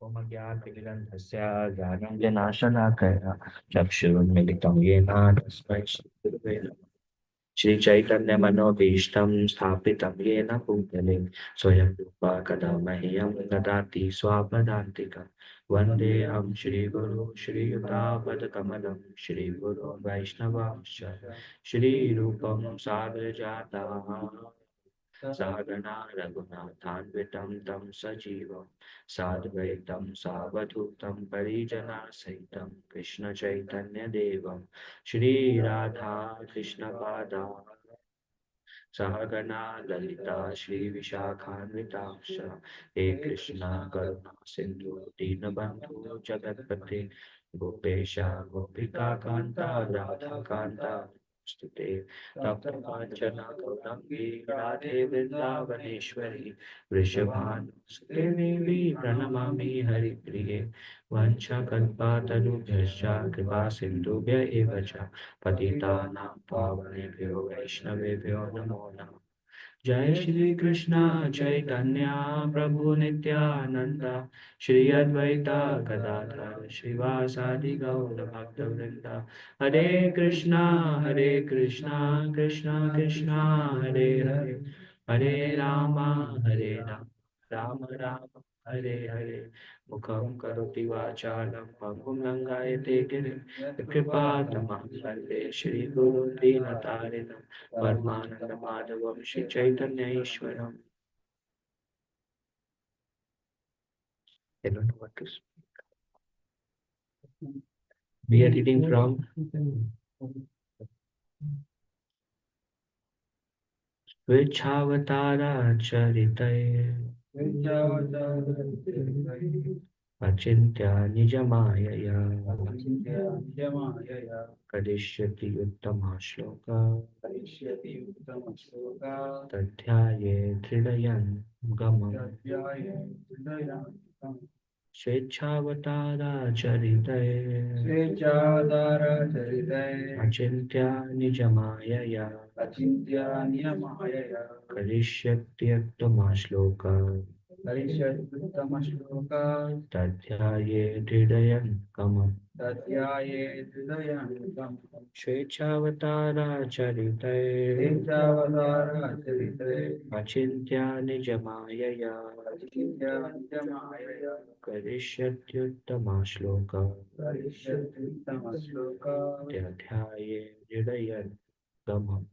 ओम अज्ञाततिमिरन्धस्य ज्ञानाञ्जनाशलाकया चक्षुरुन्मीलितं येन तस्मै श्रीगुरवे नमः। श्रीचैतन्यमनोभीष्टं स्थापितं येन भूतले स्वयं रूपा कदा मह्यं ददाति स्वापदान्तिकं वन्देऽहं श्रीगुरु श्रीयुतापदकमलं श्रीगुरो वैष्णवांश्च श्रीरूपं साग्रजाताः सहगणा रघुनाथान्वितं तं सजीवं साद्वैतं सावधूतं परिजनासहितं कृष्णचैतन्यदेवं श्रीराधा कृष्णपादा सहगणा ललिता श्रीविशाखान्विताक्ष हे कृष्णा करुणा सिन्धु दीनबन्धु जगत्पते गोपेश गोपिका कान्ता राधा कान्ता स्तुते तप्त काञ्चन गौरङ्गी राधे वृन्दावनेश्वरी वृषभानुसुते देवी प्रणमामि हरिप्रिये वंशकल्पातरुभ्यश्च कृपा सिन्धुभ्य एव च पतितानां पावनेभ्यो वैष्णवेभ्यो नमो नमः। जय श्री कृष्ण चैतन्य प्रभु नित्यानंद श्री अद्वैता गदाधर श्रीवासादि गौर भक्तवृंद हरे कृष्णा कृष्णा कृष्णा हरे हरे हरे हरे राम राम राम हरे हरे मुखं करोति वाचालं पङ्गुं लङ्घयते गिरिं कृपातमहं वन्दे श्रीगुरुं दीनतारिणं परमानन्दमाधवं श्रीचैतन्यईश्वरम्। I don't know what to speak. We are reading from Vichavatara Achintya Nijamaya Kadishyati Uttama Shloka Tadhyaye Tridayan Gamam Sweच्छावतारा चरितये अचिन्त्या निजमायया करिष्यत्युत्तमश्लोका तध्याये हृदयं कमम् स्वेच्छावतारा चरितये अचिन्त्या निजमायया करिष्यत्युत्तमश्लोका तध्याये हृदयं कमम्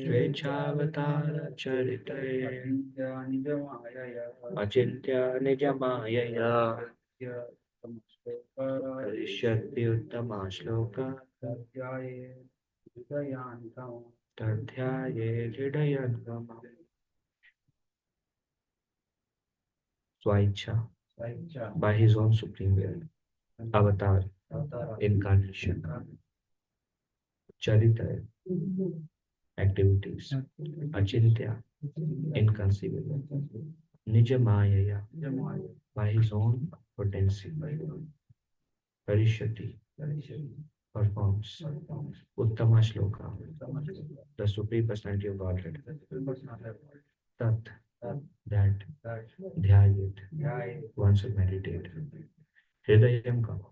स्वेच्छावतार चरितये अचिन्त्य निजमायया करिष्यति उत्तमश्लोका तध्याये हृदयङ्गमम् Swaicha by his own supreme will, avatar, incarnation, charita, activities, achintya, inconceivable, nijamaya, by his own potency, parishyati, performs, uttama shloka, the supreme personality of Godhead, tat, that, dhyayit, one should meditate, hridayam kama,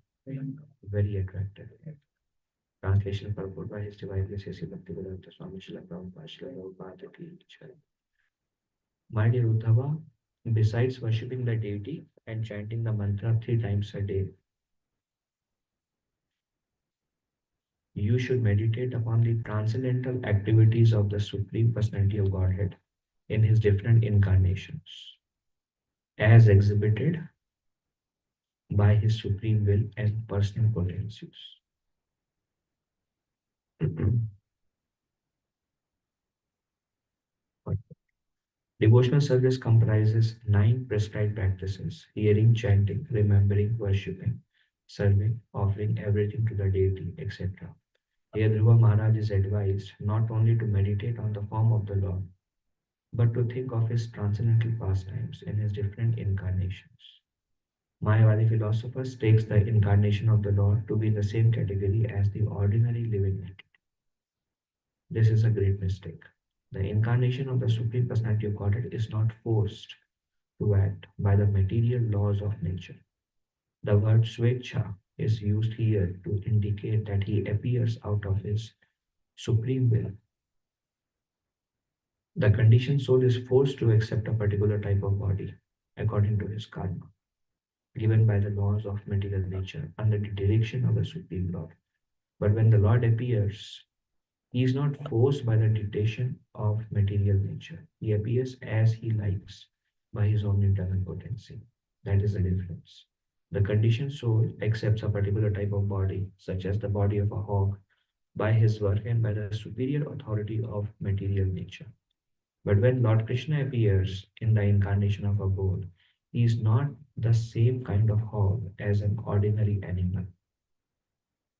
very attractive. Translation purport by His Divine Grace A.C. Bhaktivedanta Swami Srila Prabhupada Srila Prabhupada Ki Jai. My dear Uddhava, besides worshipping the deity and chanting the mantra 3 times a day, you should meditate upon the transcendental activities of the Supreme Personality of Godhead in His different incarnations, as exhibited by His supreme will and personal potencies. Devotional service comprises 9 prescribed practices: hearing, chanting, remembering, worshipping, serving, offering everything to the deity, etc. Here Dhruva Maharaj is advised not only to meditate on the form of the Lord, but to think of his transcendental pastimes in his different incarnations. Mayavadi philosophers takes the incarnation of the Lord to be in the same category as the ordinary living entity. This is a great mistake. The incarnation of the Supreme Personality of Godhead is not forced to act by the material laws of nature. The word Swecha is used here to indicate that he appears out of his supreme will. The conditioned soul is forced to accept a particular type of body according to his karma, given by the laws of material nature under the direction of the Supreme Lord. But when the Lord appears, he is not forced by the dictation of material nature. He appears as he likes by his own internal potency. That is the difference. The conditioned soul accepts a particular type of body, such as the body of a hog, by his work and by the superior authority of material nature. But when Lord Krishna appears in the incarnation of a bull, he is not the same kind of hog as an ordinary animal.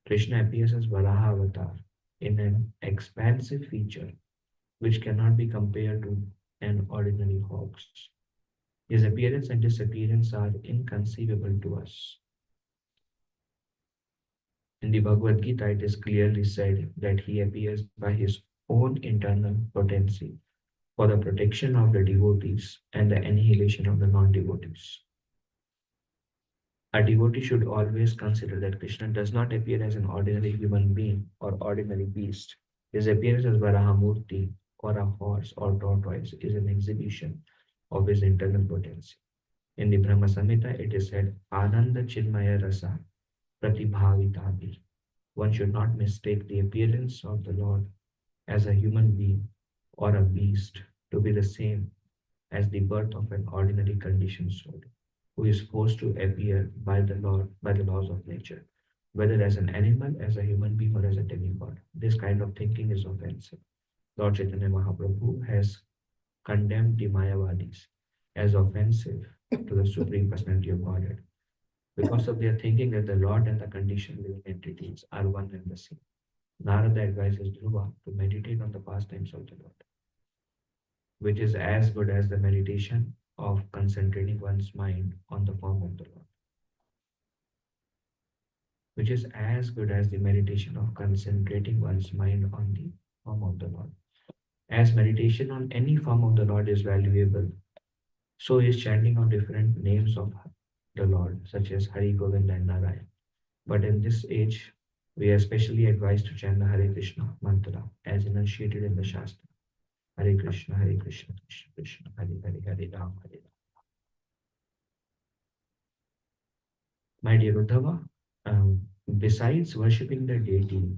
Krishna appears as Varaha avatar in an expansive feature which cannot be compared to an ordinary hog's. His appearance and disappearance are inconceivable to us. In the Bhagavad Gita, it is clearly said that he appears by his own internal potency for the protection of the devotees and the annihilation of the non-devotees. A devotee should always consider that Krishna does not appear as an ordinary human being or ordinary beast. His appearance as Varahamurti or a horse or tortoise is an exhibition of his internal potency. In the Brahma Samhita, it is said, Ananda Chinmaya Rasa Pratibhavitabi. One should not mistake the appearance of the Lord as a human being or a beast to be the same as the birth of an ordinary conditioned soul, who is forced to appear by the Lord by the laws of nature, whether as an animal, as a human being, or as a demigod. This kind of thinking is offensive. Lord Chaitanya Mahaprabhu has condemned the Mayavadis as offensive to the Supreme Personality of Godhead because of their thinking that the Lord and the conditioned living entities are one and the same. Narada advises Dhruva to meditate on the pastimes of the Lord, which is as good as the meditation of concentrating one's mind on the form of the Lord. Which is as good as the meditation of concentrating one's mind on the form of the Lord. As meditation on any form of the Lord is valuable, so is chanting on different names of the Lord, such as Hari Govind and Narayan. But in this age, we are especially advised to chant the Hare Krishna mantra as enunciated in the Shastra. Hare Krishna, Krishna Krishna, Hare Hare, Hare Ram, Hare Ram. My dear Uddhava, besides worshipping the deity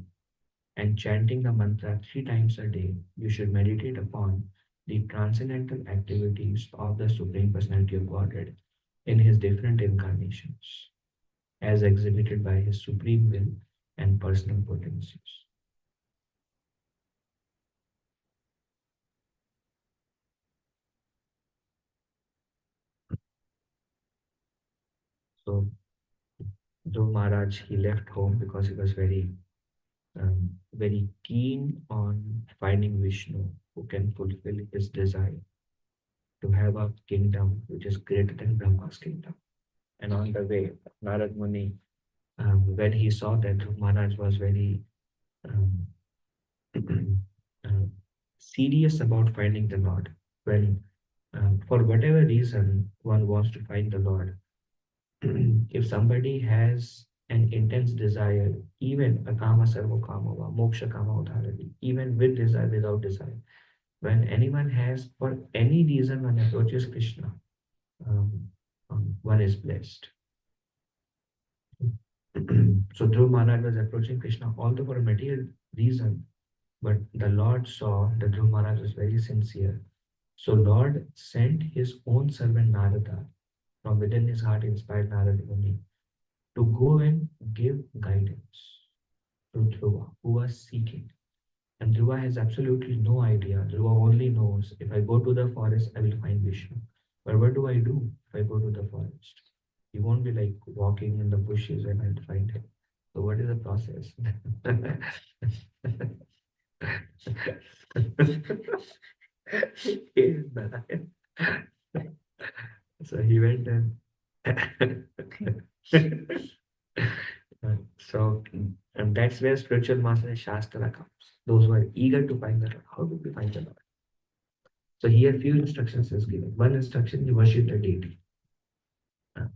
and chanting the mantra 3 times a day, you should meditate upon the transcendental activities of the Supreme Personality of Godhead in his different incarnations, as exhibited by his supreme will and personal potencies. So, Dhruv Maharaj, he left home because he was very keen on finding Vishnu who can fulfill his desire to have a kingdom which is greater than Brahma's kingdom. And on the way, Narad Muni, when he saw that Dhruv Maharaj was very um, uh, serious about finding the Lord, when for whatever reason one wants to find the Lord, if somebody has an intense desire, even akama sarva kamava, moksha kama udharati, even with desire, without desire, when anyone has, for any reason, one approaches Krishna, um, one is blessed. So Dhruv Maharaj was approaching Krishna although for a material reason, but the Lord saw that Dhruv Maharaj was very sincere. So Lord sent his own servant Narada from within his heart, inspired Narada Muni to go and give guidance to Dhruva, who was seeking. And Dhruva has absolutely no idea. Dhruva only knows if I go to the forest, I will find Vishnu. But what do I do if I go to the forest? You won't be like walking in the bushes and I'll find him. So what is the process? So he went and so and that's where spiritual master and Shastra comes. Those who are eager to find the Lord. How do we find the Lord? So here few instructions is given. One instruction, you worship the deity. Uh,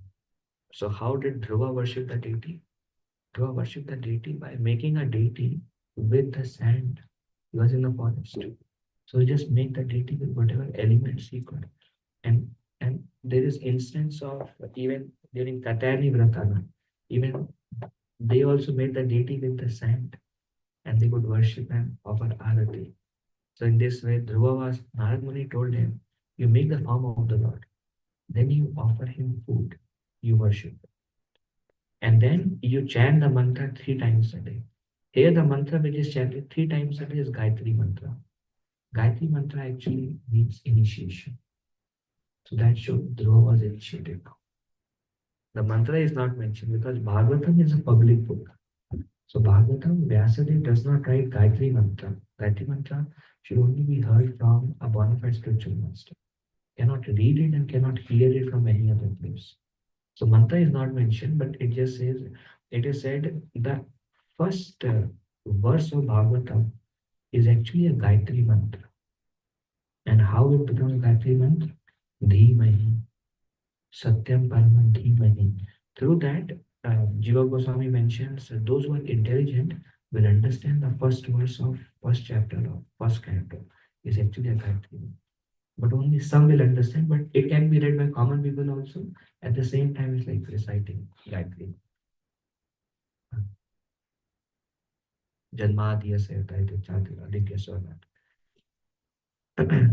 So how did Dhruva worship the deity? Dhruva worship the deity by making a deity with the sand. He was in the forest. So he just make the deity with whatever elements he could. And there is instance of even during Katyayani Vratana, even they also made the deity with the sand and they could worship and offer arati. So in this way, Dhruva was, Narad Muni told him, you make the form of the Lord, then you offer him food, you worship. And then you chant the mantra 3 times a day. Here the mantra which is chanted 3 times a day is Gayatri mantra. Gayatri mantra actually means initiation. So that shows Dhruva was initiated. The mantra is not mentioned because Bhagavatam is a public book. So Bhagavatam, Vyasadeva does not write Gayatri mantra. Gayatri mantra should only be heard from a bona fide spiritual master. Cannot read it and cannot hear it from any other place. So mantra is not mentioned, but it just says, it is said the first verse of Bhagavatam is actually a Gayatri mantra. And how it becomes Gayatri mantra? Dhimahi, Satyam Paraman Dhimahi. Through that, Jiva Goswami mentions those who are intelligent will understand the first verse of first chapter of first canto is actually a Gayatri mantra. But only some will understand, but it can be read by common people also. At the same time, it's like reciting Gayatri. Janmadhyasya Sayatayate Chatira Aditya Swarnat.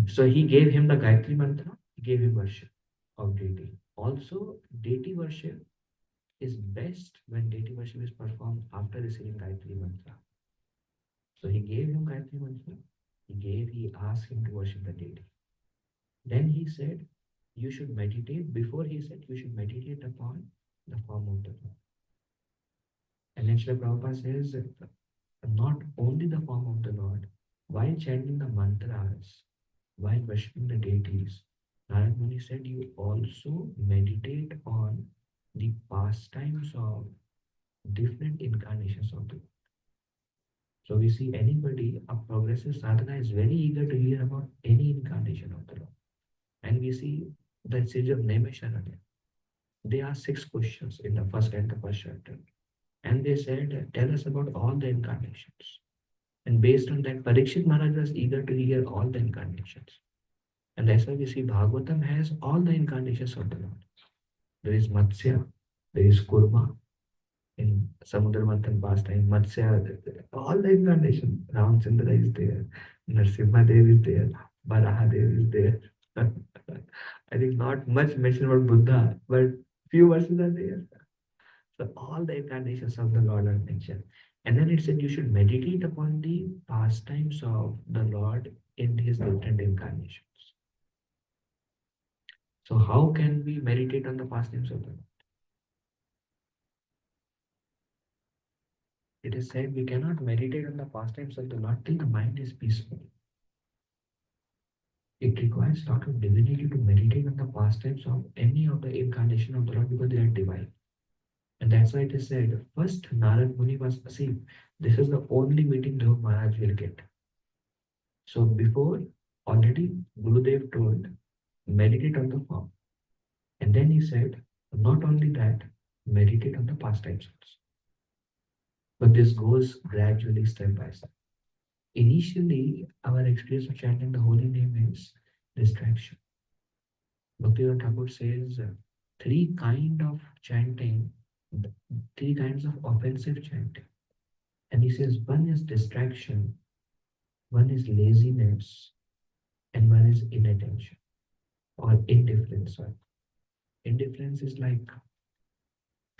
So he gave him the Gayatri mantra, he gave him worship of deity. Also, deity worship is best when deity worship is performed after receiving Gayatri mantra. So he gave him Gayatri mantra, he asked him to worship the deity. Then he said, you should meditate. Before he said, you should meditate upon the form of the Lord. And then Srila Prabhupada says, not only the form of the Lord, while chanting the mantras, while worshipping the deities, Narad Muni said, you also meditate on the pastimes of different incarnations of the Lord. So we see anybody, a progressive sadhana is very eager to hear about any incarnation of the Lord. And we see the sage of Naimisharanya. They asked 6 questions in the first and the first chapter. And they said, tell us about all the incarnations. And based on that, Parikshit Maharaj was eager to hear all the incarnations. And that's why we see Bhagavatam has all the incarnations of the Lord. There is Matsya, there is Kurma, in Samudra Manthan pastime, Matsya, all the incarnations. Ramchandra is there, Narsimha Dev is there, Varaha Dev is there. I think not much mention about Buddha, but few verses are there. So all the incarnations of the Lord are mentioned. And then it said you should meditate upon the pastimes of the Lord in his different incarnations. So how can we meditate on the pastimes of the Lord? It is said we cannot meditate on the pastimes of the Lord till the mind is peaceful. It requires a lot of divinity to meditate on the pastimes of any of the incarnation of the Lord because they are divine. And that's why it is said, first Narad Muni was, see, this is the only meeting Dhruv Maharaj will get. So before, already Gurudev told, meditate on the form. And then he said, not only that, meditate on the pastimes also. But this goes gradually step by step. Initially, our experience of chanting the holy name is distraction. Bhaktivinoda Thakur says 3 kinds of chanting, 3 kinds of offensive chanting. And he says one is distraction, one is laziness, and one is inattention or indifference. Sorry. Indifference is like,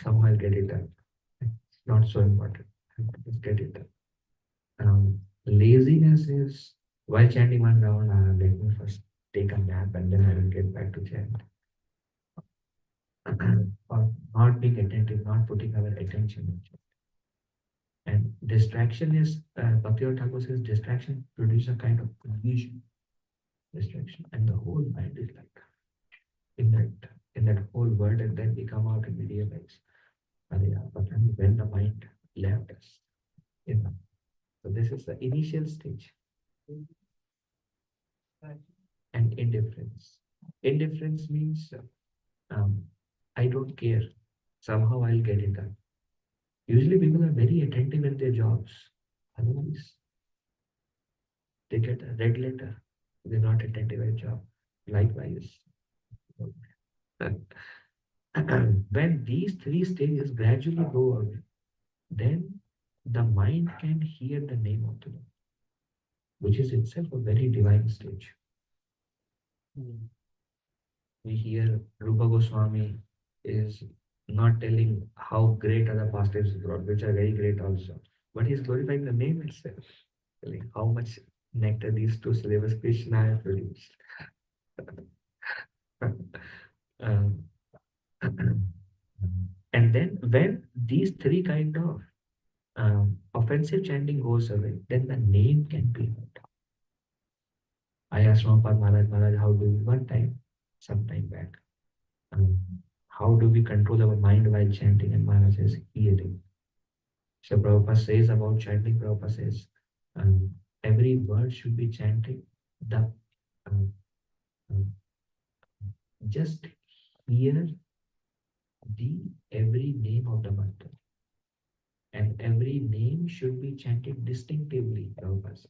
somehow I'll get it done. It's not so important. Just get it done. Laziness is while chanting one round, let me first take a nap and then I will get back to chant. Or not being attentive, not putting our attention in chant. And distraction is, Bhaktivinoda Thakur says, distraction produces a kind of confusion. Distraction, and the whole mind is like in that whole world, and then we come out and we realize, but when the mind left us, you know. So this is the initial stage. and indifference. Indifference means um, I don't care. Somehow I'll get it done. Usually people are very attentive in their jobs. Otherwise, they get a red letter. They're not attentive at job. Likewise, when these three stages gradually go away, then the mind can hear the name of the Lord, which is itself a very divine stage. We hear Rupa Goswami is not telling how great are the pastimes of God, which are very great also, but he's glorifying the name itself, telling how much nectar these two syllables Krishna have produced. Um, and then when these three kind of offensive chanting goes away, then the name can be heard. I asked Prabhupada Maharaj, how do we one time, some time back, um, how do we control our mind while chanting? And Maharaj says, hearing. So Prabhupada says about chanting, Prabhupada says, every word should be chanting. The um, um, just hear the every name of the mantra, and every name should be chanted distinctively. Prabhupada says,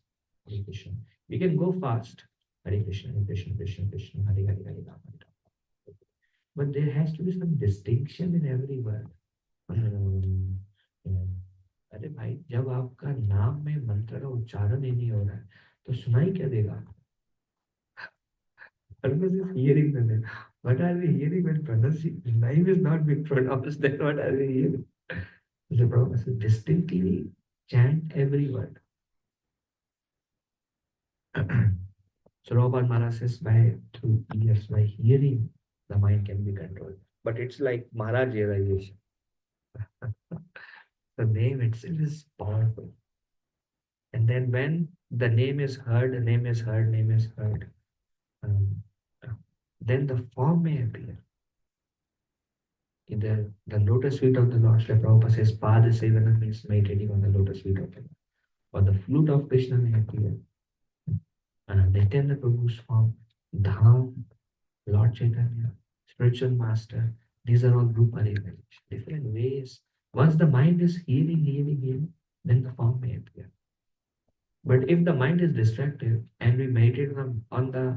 Hare Krishna. We can go fast. Hare Krishna, Hare Krishna, Krishna Krishna, Hare Hare, Hare Rama, Hare Rama. But there has to be some distinction in every word. हम्म, अरे भाई जब आपका नाम में मंत्र का उच्चारण ही नहीं हो रहा है तो सुनाई क्या देगा purpose is hearing the name. What are we hearing when name is not being pronounced? Then what are we hearing? The purpose is distinctly chant every word. So Prabhupada Maharaj says by through ears, by hearing, the mind can be controlled. But it's like Maharaj realization. The name itself is powerful. And then when the name is heard, the name is heard, name is heard, um, then the form may appear. In the lotus feet of the Lord, Srila Prabhupada says, Pada Sevana means meditating on the lotus feet of the Lord. Or the flute of Krishna may appear. Nityananda Prabhu's form, Dham, Lord Chaitanya, spiritual master, these are all group realization. Different ways. Once the mind is healing, then the form may appear. But if the mind is distracted and we meditate on the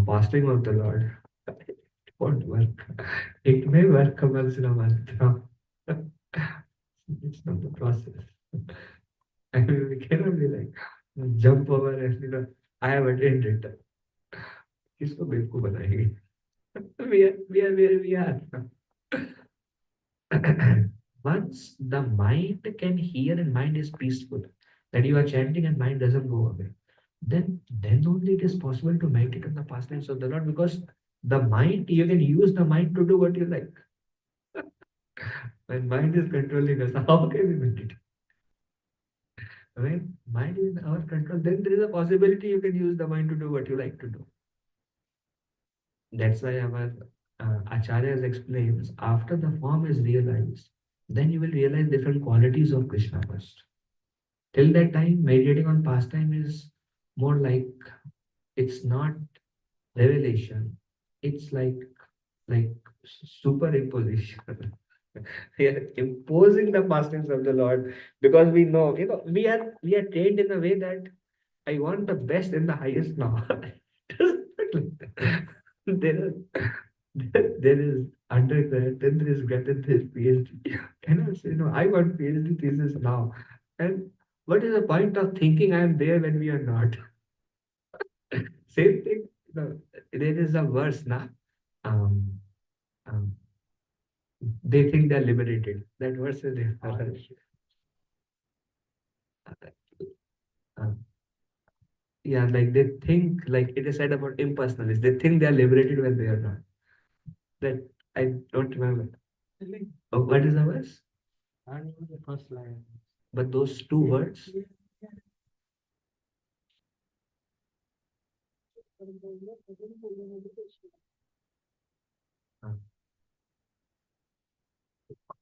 fasting of the Lord, it won't work. It may work once in a month. It's not the process. I mean, we cannot be like jump over and I have attained it. किसको बेवकूफ बनाएंगे? We are where we are. Once the mind can hear and mind is peaceful, that you are chanting and mind doesn't go away, then only it is possible to meditate on the pastimes of the Lord, because the mind, you can use the mind to do what you like. When mind is controlling us, how can we meditate? When mind is in our control, then there is a possibility you can use the mind to do what you like to do. That's why our Acharyas explains, after the form is realized, then you will realize different qualities of Krishna first. Till that time, meditating on pastime is more like, it's not revelation. It's like superimposition. We are imposing the pastimes of the Lord because we know, we are trained in a way that I want the best and the highest now. there, there is undergrad, then there is grad, then there is PhD. And I say, no, I want PhD thesis now. And what is the point of thinking I am there when we are not? Same thing. There is a verse now. Um, um, they think they are liberated. That verse is there. Uh, yeah, like they think, like it is said about impersonalists. They think they are liberated when they are not. That I don't remember. Oh, what is the verse? I don't know the first line. But those two words.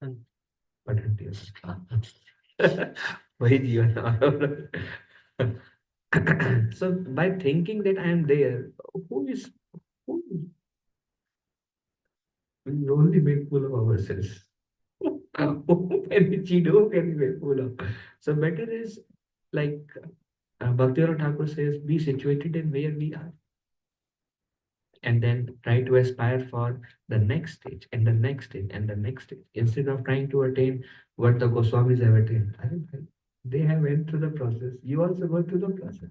uh, पठन्ति वही जीवन So by thinking that I am there, who is who we only make fool of ourselves. Who can we cheat? Who can we make fool of? So better is like Bhaktivinoda Thakur says, be situated in where we are, and then try to aspire for the next stage and the next stage and the next stage instead of trying to attain what the Goswamis have attained. I think they have went through the process. You also go through the process.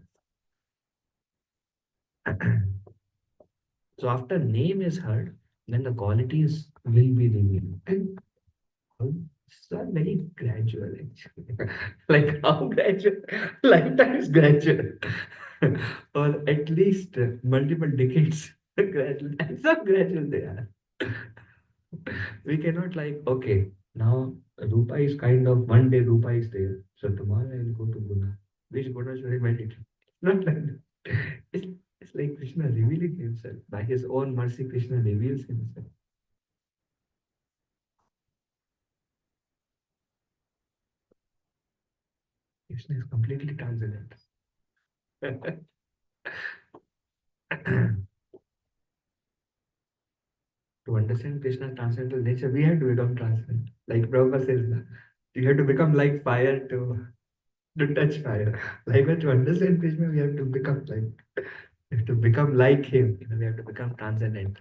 So after name is heard, then the qualities will be revealed. And it's not very gradual actually. Like how gradual? Lifetime is gradual. Or at least multiple decades gradual. That's how gradual they are. We cannot like, okay, now Rupa is kind of one day Rupa is there. So tomorrow I will go to Guna. Which Guna should I meditate? Not like that. It's, it's like Krishna revealing himself. By his own mercy, Krishna reveals himself. Krishna is completely transcendent. To understand Krishna's transcendental nature, we have to become transcendent. Like Prabhupada says, you have to become like fire to touch fire. Like to understand Krishna, we have to become like, we have to become like him. We have to become transcendent.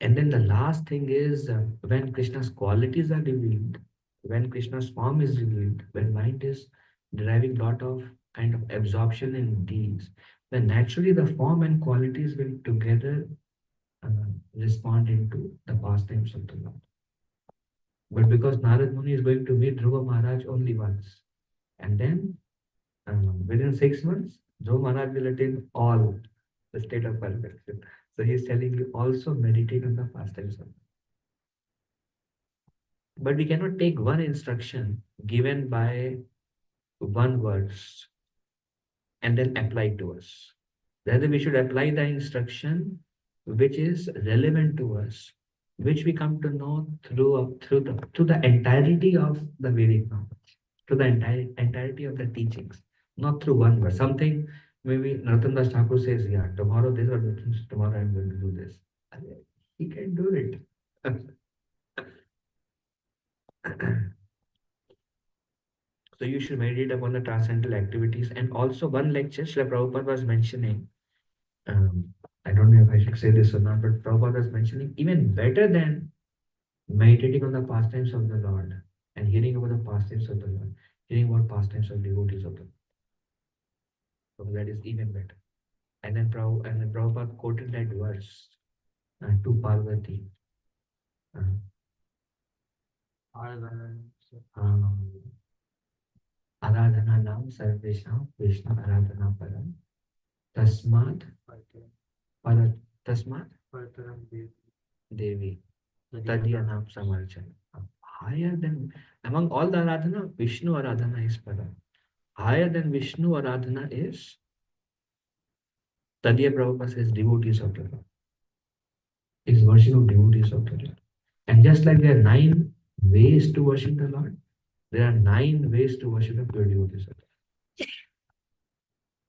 And then the last thing is when Krishna's qualities are revealed, when Krishna's form is revealed, when mind is deriving lot of kind of absorption in these, then naturally the form and qualities will together uh, respond into the pastimes of the Lord. But because Narad Muni is going to meet Dhruva Maharaj only once, and then within 6 months, Dhruva Maharaj will attain all the state of perfection. So he is telling you also meditate on the pastimes of. But we cannot take one instruction given by one verse and then apply to us. Rather, we should apply the instruction which is relevant to us, which we come to know through the entirety of the Vedic knowledge, through the entirety of the teachings, not through one verse. Something maybe Narottam Das Thakur says, yeah, tomorrow this or tomorrow I'm going to do this. He can do it. So you should meditate upon the transcendental activities. And also one lecture Srila Prabhupada was mentioning, um, I don't know if I should say this or not, but Prabhupada was mentioning even better than meditating on the pastimes of the Lord and hearing about the pastimes of the Lord, hearing about pastimes of devotees of the Lord. So that is even better. And then Prabhupada quoted that verse to Parvati. Aradhana nam sarvesham Krishna aradhana param tasmat parat tasmat devi tadyanam samarchana. Higher than among all the Aradhana, Vishnu Aradhana is param. Higher than Vishnu Aradhana is Tadya Prabhupada says devotees of the Lord. Is worship of devotees of the Lord. And just like there are 9 ways to worship the Lord, there are 9 ways to worship the pure devotees of the Lord.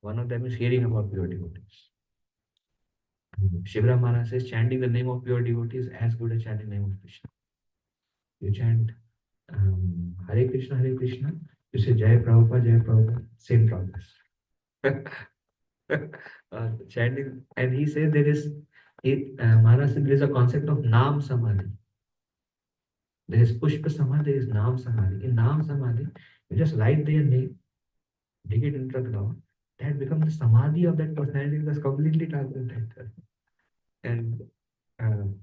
One of them is hearing about pure devotees. Shivra Maharaj says chanting the name of pure devotees is as good as chanting the name of Krishna. You chant Hare Krishna, you say Jai Prabhupada, same progress. Chanting, and he says there is, Maharaj said there is a concept of Nam Samadhi. There is Pushpa Samadhi, there is Nam Samadhi. In Nam Samadhi, you just write their name, dig it into the ground, that becomes the Samadhi of that personality that's completely transcendental. And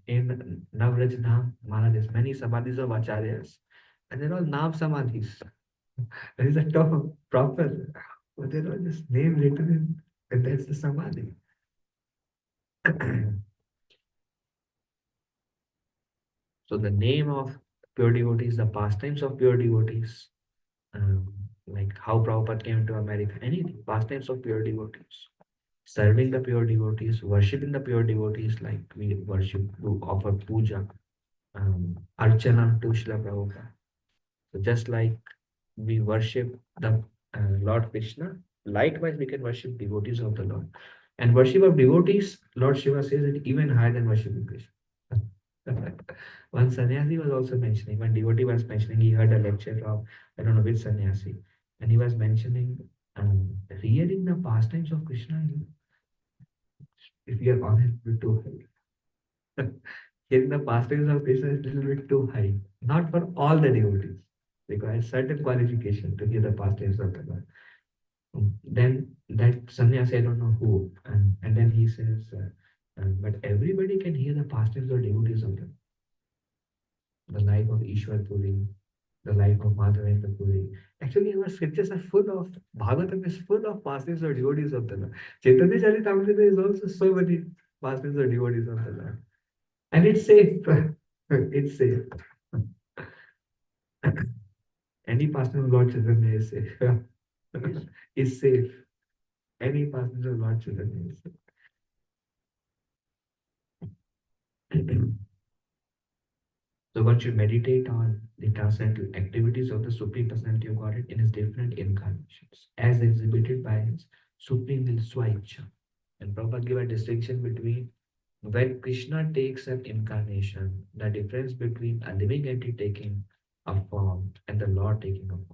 in Navraj Nam, Maharaj has many Samadhis of Acharyas, and they're all Nam Samadhis. There is a term proper, but they're all just name written in, and that's the Samadhi. So the name of pure devotees, the pastimes of pure devotees, like how Prabhupada came to America, anything, pastimes of pure devotees, serving the pure devotees, worshiping the pure devotees, like we worship, we offer puja, archana to Srila Prabhupada. So just like we worship the Lord Krishna, likewise we can worship devotees of the Lord. And worship of devotees, Lord Shiva says it even higher than worshiping Krishna. One sannyasi was also mentioning, one devotee was mentioning, he heard a lecture of, I don't know which sannyasi, and he was mentioning, rearing the pastimes of Krishna, if you are honest, a bit too high. Hearing the pastimes of Krishna is a little bit too high. Not for all the devotees. Requires certain qualification to hear the pastimes of the Lord. Then that sannyasi, I don't know who, and then he says, but everybody can hear the pastimes of devotees of the life of Ishwar Puri, the life of Madhavendra Puri. Actually, our scriptures are full of, Bhagavatam is full of pastimes of devotees of the Lord. Chaitanya Charitamrita is also so many pastimes of devotees of the Lord. And it's safe. It's safe. Any pastime of Lord Chaitanya is safe. Is safe. Any pastime of Lord Chaitanya is safe. So one should meditate on the transcendental activities of the Supreme Personality of Godhead in his different incarnations, as exhibited by his Supreme Will Swaicha. And Prabhupada gave a distinction between when Krishna takes an incarnation, the difference between a living entity taking a form and the Lord taking a form.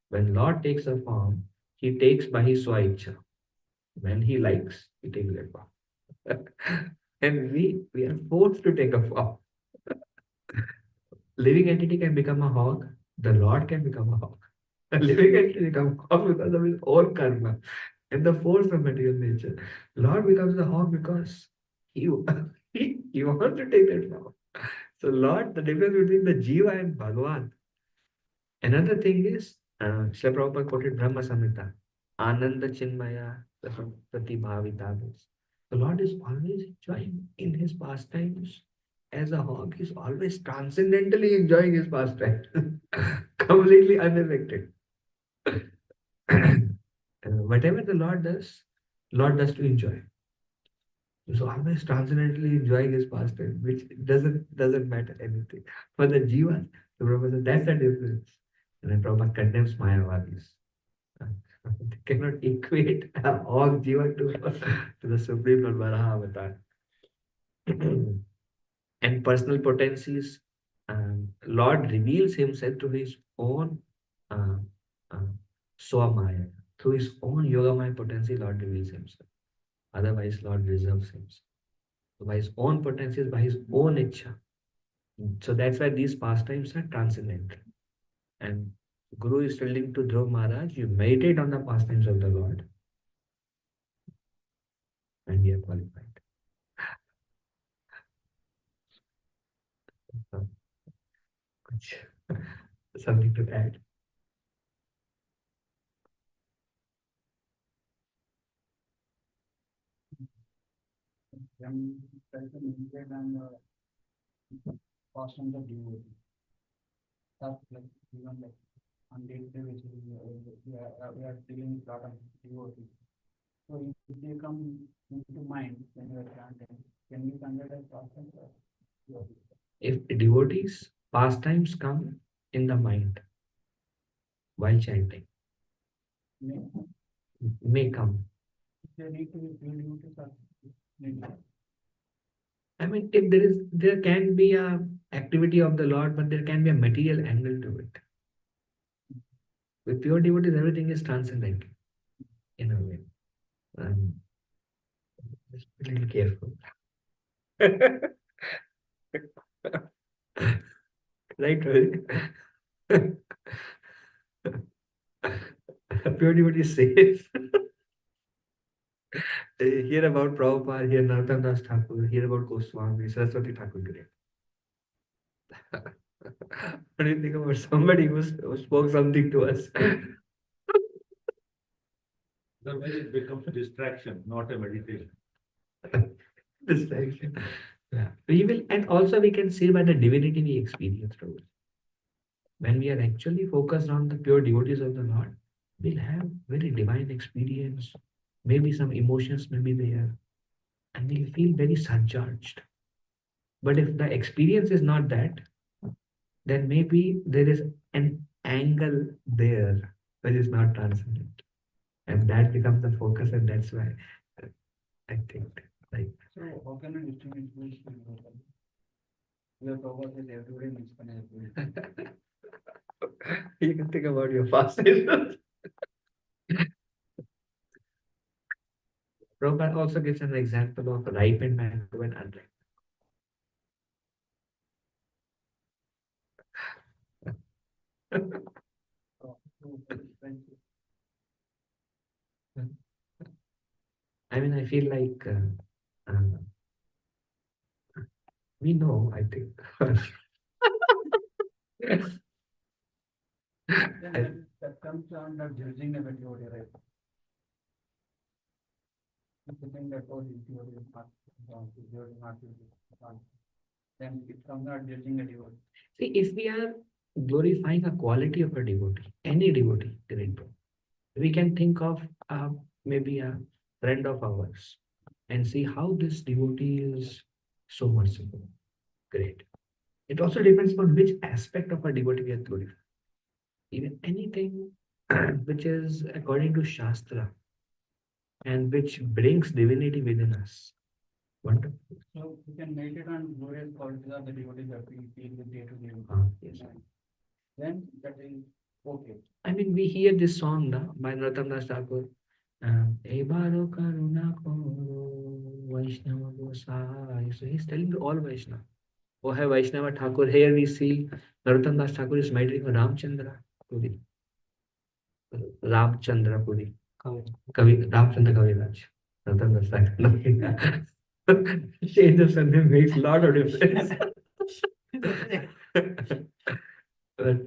When Lord takes a form, he takes by his Swaicha. When he likes, he takes that form. And we are forced to take a form. Living entity can become a hog, the Lord can become a hog. A living entity becomes a hog because of his own karma and the force of material nature. Lord becomes a hog because he, he wants to take that form. So Lord, the difference between the Jiva and Bhagavan. Another thing is, Srila Prabhupada quoted Brahma Samhita, Ananda Chinmaya Pratibhavita. The Lord is always enjoying in his pastimes. As a hog, he's always transcendentally enjoying his pastime, completely unaffected. Whatever the Lord does to enjoy. He's always transcendently enjoying his pastime, which doesn't matter anything. For the Jiva, the Prabhupada said, that's the difference. And then Prabhupada condemns Mayavadis. They cannot equate all Jiva to the Supreme Lord Varaha Avatar. And personal potencies, Lord reveals himself to his own uh, uh, Swamaya. Through his own Yogamaya potency, Lord reveals himself. Otherwise, Lord reserves himself. So by his own potencies, by his own Ichha. So that's why these pastimes are transcendental. And Guru is telling to Dhruv Maharaj, you meditate on the pastimes of the Lord and you are qualified. So, something to add. When try to meditate and caution the devotee. That's like even like on day-to-day basis, we are dealing with a lot of devotees. So if they come into mind when you are chanting, can you consider as caution or devotee? If devotees, pastimes come in the mind while chanting, May, may come. they need to be pure devotees or maybe. I mean, if there can be a activity of the Lord, but there can be a material angle to it. With pure devotees, everything is transcendental in a way. Just be a little careful. Right, Rohit? Pure devotee is safe. Hear about Prabhupada, hear Narottam Das Thakur, hear about Goswami, Saraswati Thakur. Great. What do you think about somebody who spoke something to us? Otherwise, it becomes a distraction, not a meditation. Distraction. Yeah. We will, and also we can see by the divinity we experience through it. When we are actually focused on the pure devotees of the Lord, we'll have very divine experience. Maybe some emotions may be there, and we'll feel very surcharged. But if the experience is not that, then maybe there is angle there which is not transcendent. And that becomes the focus, and that's why I think like So how can we distinguish which is local? We are talking about everybody mix everybody. you can think about your past self. Prabhupada also gives an example of ripened mango and unripe. I mean, I feel like we know, I think. Then that comes under judging a devotee, right? If you think that oh, this devotee is not wrong, this devotee is not wrong, then it comes out judging a devotee. See, if we are glorifying a quality of a devotee, any devotee, great Prabhu, we can think of maybe a friend of ours and see how this devotee is so merciful. Great. It also depends on which aspect of a devotee we are glorifying. Even anything which is according to Shastra and which brings divinity within us. Wonderful. So we can meditate on glorious qualities of the devotees that we feel with day to day. Yes. Then that is okay. I mean, we hear this song na, by Narottam Das Thakur. Ebaro karuna koro Vaishnava Gosai. So he's telling to all Vaishnava. Oh, hey Vaishnava Thakur. Here we see Narottam Das Thakur is meditating on Ramchandra Puri. Ramchandra Puri. Kavi, Ramchandra Kaviraj. Narottam Das Thakur. Change of surname makes a lot of difference. But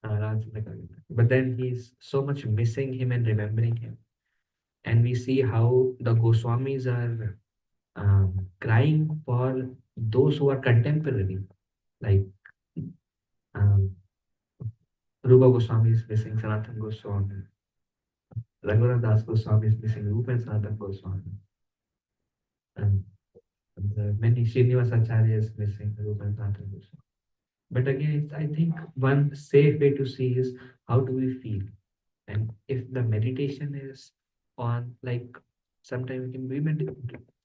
Ramchandra Kaviraj. But then he's so much missing him and remembering him. And we see how the Goswamis are crying for those who are contemporary, like um, Rupa Goswami is missing Sanatan Goswami, Raghunath Das Goswami is missing Rupa and Sanatan Goswami, and many Srinivasacharya is missing Rupa and Sanatan Goswami. But again, I think one safe way to see is how do we feel, and if the meditation is on like sometimes we can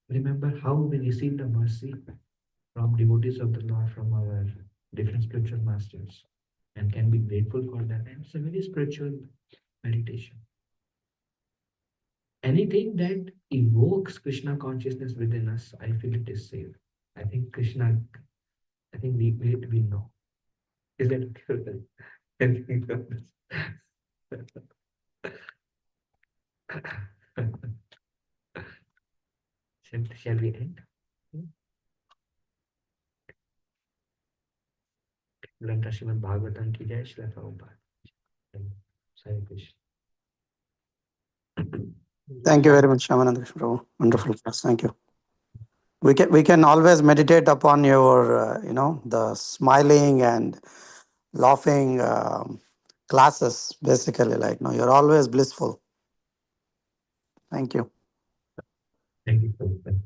remember how we receive the mercy from devotees of the Lord, from our different spiritual masters, and can be grateful for that. And it's a very spiritual meditation. Anything that evokes Krishna consciousness within us, I feel it is safe. I think Krishna, I think we know. Is that okay? Anything else? Shall we end? Granta Srimad Bhagavatam ki jai, Srila Prabhupada. Hare Krishna. Thank you very much, Shyamanand Krishna Prabhu. Wonderful class. Thank you. We can always meditate upon your the smiling and laughing classes. Basically, like you're always blissful. Thank you. Thank you, Prabhupada.